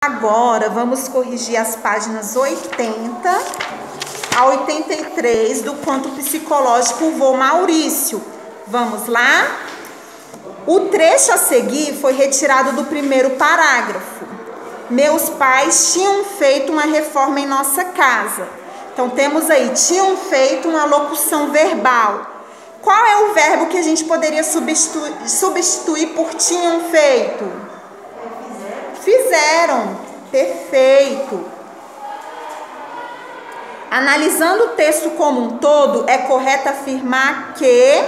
Agora vamos corrigir as páginas 80 a 83 do conto psicológico O Vô Maurício. Vamos lá? O trecho a seguir foi retirado do primeiro parágrafo. Meus pais tinham feito uma reforma em nossa casa. Então temos aí, tinham feito uma locução verbal. Qual é o verbo que a gente poderia substituir por tinham feito? Fizeram. Perfeito. Analisando o texto como um todo, é correto afirmar que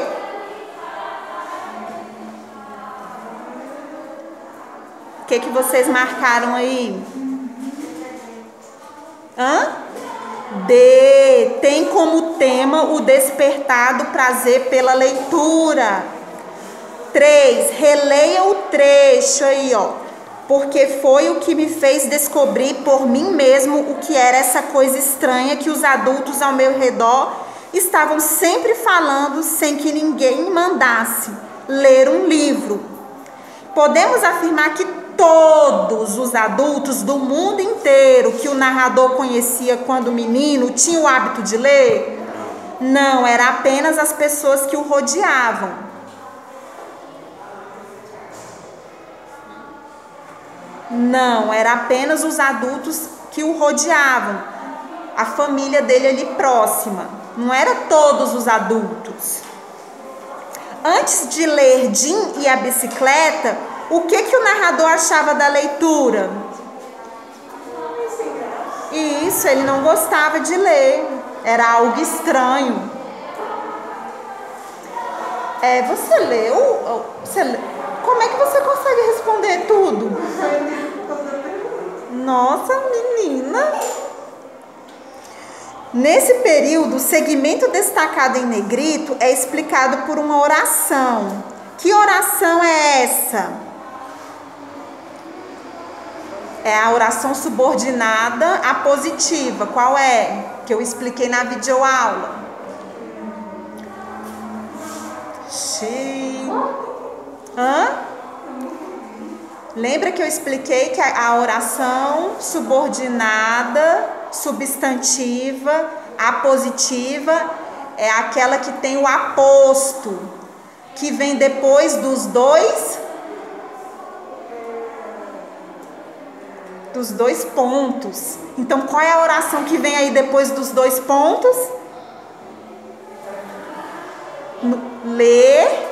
o que vocês marcaram aí? D. Tem como tema o despertar do prazer pela leitura. 3. Releia o trecho aí, ó. Porque foi o que me fez descobrir por mim mesmo o que era essa coisa estranha que os adultos ao meu redor estavam sempre falando sem que ninguém mandasse: ler um livro. Podemos afirmar que todos os adultos do mundo inteiro que o narrador conhecia quando menino tinham o hábito de ler? Não, era apenas as pessoas que o rodeavam. Não, era apenas os adultos que o rodeavam, a família dele ali próxima. Não era todos os adultos. Antes de ler Jim e a bicicleta, o que o narrador achava da leitura? Isso, ele não gostava de ler. Era algo estranho. Você leu? Como é que você consegue responder tudo? Nossa, menina! Nesse período, o segmento destacado em negrito é explicado por uma oração. Que oração é essa? É a oração subordinada à positiva. Qual é? Que eu expliquei na videoaula. Lembra que eu expliquei que a oração subordinada, substantiva, apositiva, é aquela que tem o aposto, que vem depois dos dois pontos. Então, qual é a oração que vem aí depois dos dois pontos? Ler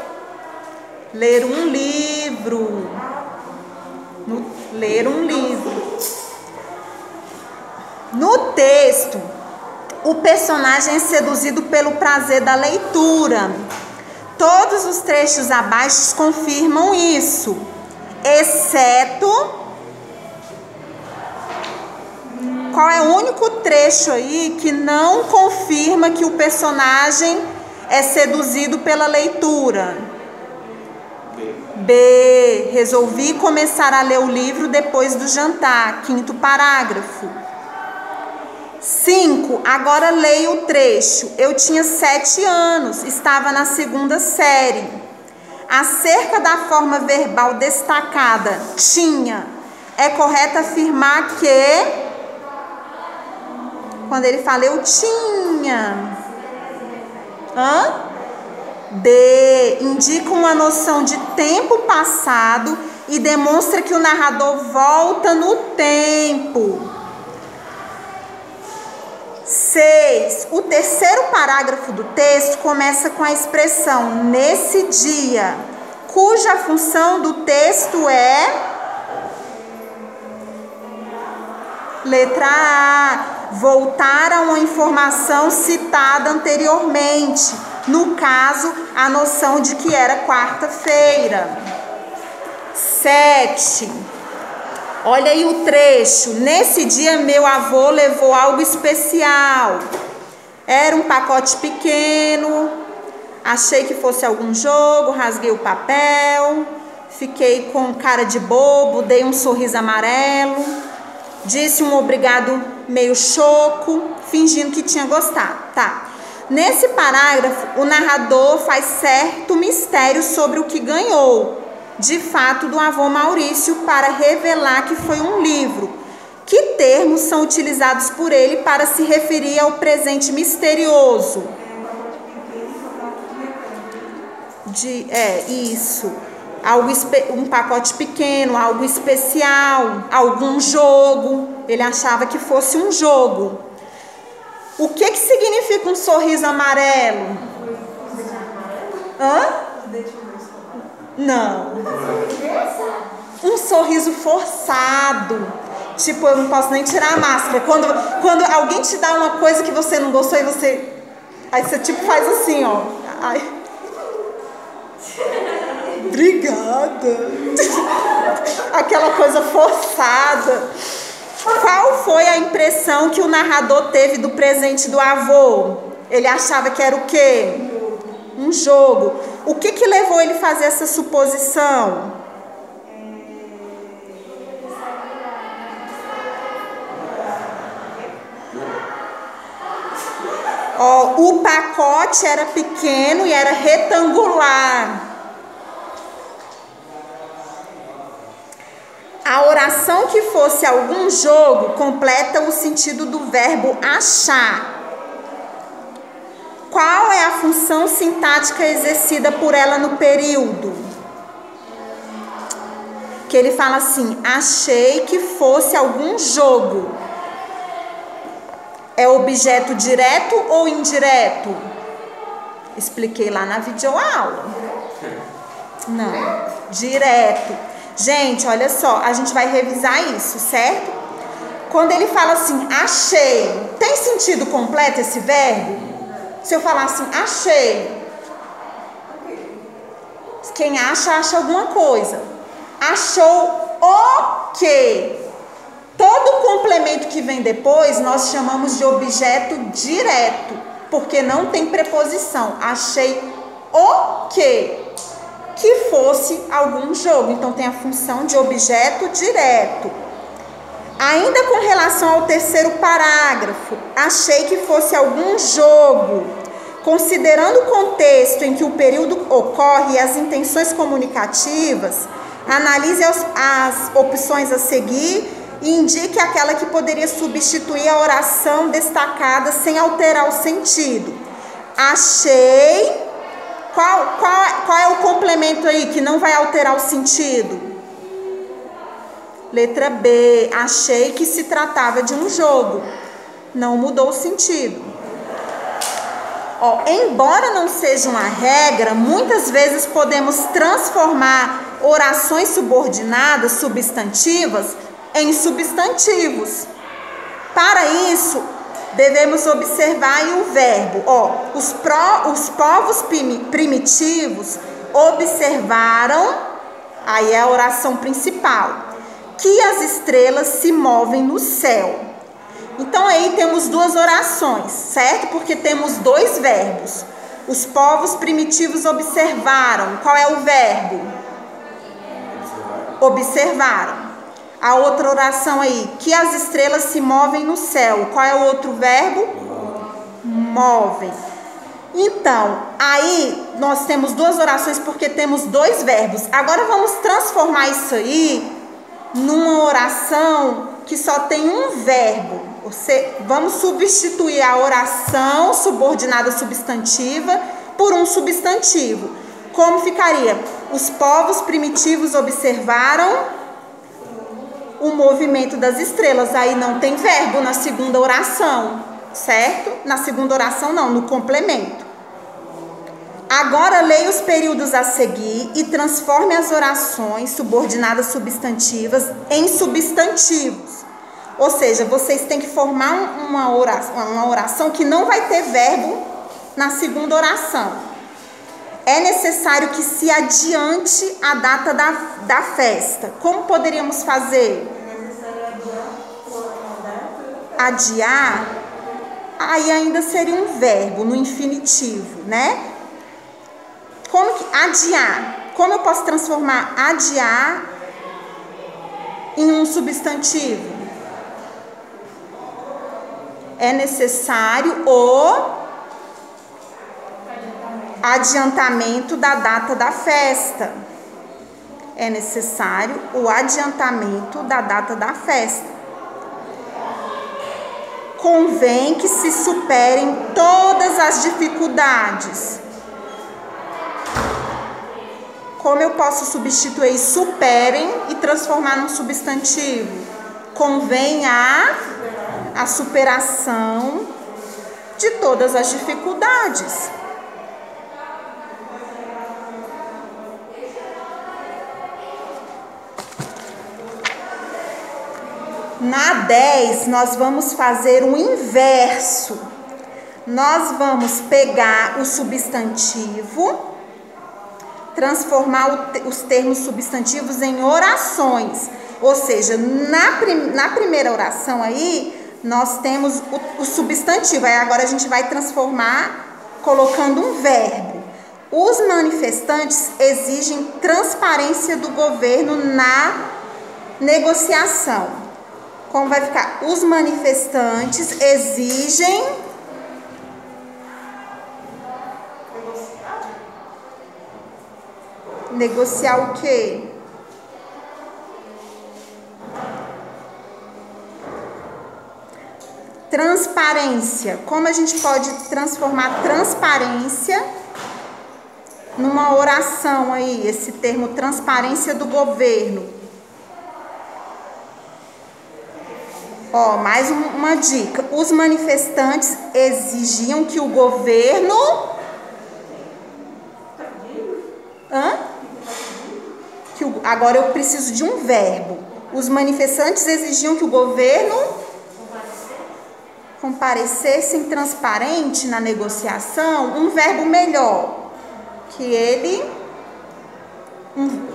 um livro. Ler um livro. No texto, o personagem é seduzido pelo prazer da leitura. Todos os trechos abaixo confirmam isso, exceto... Qual é o único trecho aí que não confirma que o personagem é seduzido pela leitura? B. Resolvi começar a ler o livro depois do jantar. 5º parágrafo. 5. Agora leia o trecho. Eu tinha 7 anos, estava na 2ª série. Acerca da forma verbal destacada, tinha, é correto afirmar que... Quando ele fala eu tinha... D. Indica uma noção de tempo passado e demonstra que o narrador volta no tempo. 6. O 3º parágrafo do texto começa com a expressão nesse dia, cuja função do texto é... Letra A. Voltar a uma informação citada anteriormente. No caso, a noção de que era quarta-feira. 7. Olha aí o trecho. Nesse dia, meu avô levou algo especial. Era um pacote pequeno. Achei que fosse algum jogo. Rasguei o papel. Fiquei com cara de bobo. Dei um sorriso amarelo. Disse um obrigado meio choco, fingindo que tinha gostado. Tá. Nesse parágrafo, o narrador faz certo mistério sobre o que ganhou. de fato do avô Maurício para revelar que foi um livro. Que termos são utilizados por ele para se referir ao presente misterioso? Isso. Um pacote pequeno, algo especial, algum jogo. Ele achava que fosse um jogo. O que significa um sorriso amarelo? Hã? Não. Um sorriso forçado. Tipo, eu não posso nem tirar a máscara. Quando alguém te dá uma coisa que você não gostou e você... Aí você tipo faz assim, ó. Ai. Obrigada. Aquela coisa forçada. Qual foi a impressão que o narrador teve do presente do avô? Ele achava que era o quê? Um jogo. O que levou ele a fazer essa suposição? O pacote era pequeno e era retangular. A oração que fosse algum jogo completa o sentido do verbo achar. Qual é a função sintática exercida por ela no período? Que ele fala assim: achei que fosse algum jogo. É objeto direto ou indireto? Expliquei lá na videoaula. Não, direto. Gente, olha só, a gente vai revisar isso, certo? Quando ele fala assim, achei, tem sentido completo esse verbo? Se eu falar assim, achei, quem acha alguma coisa. Achou o quê? Todo complemento que vem depois nós chamamos de objeto direto, porque não tem preposição. Achei o quê? Que fosse algum jogo. Então tem a função de objeto direto. Ainda com relação ao terceiro parágrafo, achei que fosse algum jogo. Considerando o contexto em que o período ocorre e as intenções comunicativas, analise as opções a seguir e indique aquela que poderia substituir a oração destacada sem alterar o sentido. Achei... Qual é o complemento aí que não vai alterar o sentido? Letra B. Achei que se tratava de um jogo. Não mudou o sentido. Embora não seja uma regra, muitas vezes podemos transformar orações subordinadas, substantivas, em substantivos. Para isso, devemos observar aí o verbo. Os povos primitivos observaram, aí é a oração principal, que as estrelas se movem no céu. Então aí temos duas orações, certo? Porque temos dois verbos. Os povos primitivos observaram. Qual é o verbo? Observaram. A outra oração aí, que as estrelas se movem no céu. Qual é o outro verbo? Movem. Então, aí nós temos duas orações porque temos dois verbos. Agora vamos transformar isso aí numa oração que só tem um verbo. Vamos substituir a oração subordinada substantiva por um substantivo. Como ficaria? Os povos primitivos observaram o movimento das estrelas. Aí não tem verbo na segunda oração, certo? Na segunda oração não, no complemento. Agora leia os períodos a seguir e transforme as orações subordinadas substantivas em substantivos. Ou seja, vocês têm que formar uma oração que não vai ter verbo na segunda oração. É necessário que se adiante a data da festa. Como poderíamos fazer? Adiar, aí ainda seria um verbo no infinitivo, né? Adiar? Como eu posso transformar adiar em um substantivo? É necessário o adiantamento da data da festa. é necessário o adiantamento da data da festa. Convém que se superem todas as dificuldades. Como eu posso substituir superem e transformar num substantivo? Convém a superação de todas as dificuldades. Na 10, nós vamos fazer o inverso. Nós vamos pegar o substantivo, transformar os termos substantivos em orações. Ou seja, na primeira oração aí, nós temos o substantivo. Aí agora a gente vai transformar colocando um verbo. Os manifestantes exigem transparência do governo na negociação. Como vai ficar? Os manifestantes exigem negociar o quê? Transparência. Como a gente pode transformar transparência numa oração aí? Esse termo transparência do governo. Ó, mais uma dica. Os manifestantes exigiam que o governo... Agora eu preciso de um verbo. Os manifestantes exigiam que o governo comparecesse transparente na negociação. Um verbo melhor. Que ele...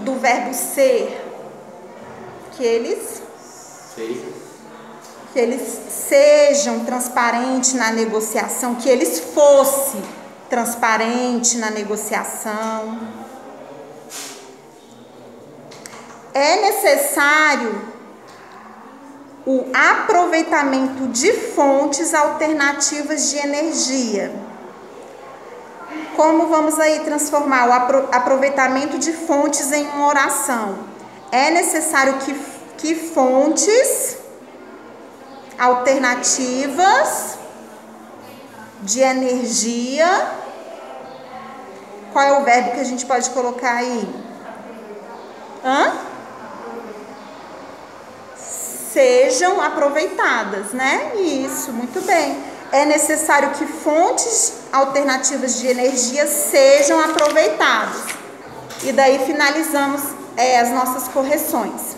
do verbo ser. Que eles sejam transparentes na negociação, que eles fossem transparentes na negociação. É necessário o aproveitamento de fontes alternativas de energia. Como vamos aí transformar o aproveitamento de fontes em uma oração? É necessário que fontes alternativas de energia. Qual é o verbo que a gente pode colocar aí? Sejam aproveitadas, né? Isso, muito bem. É necessário que fontes alternativas de energia sejam aproveitadas. E daí finalizamos as nossas correções.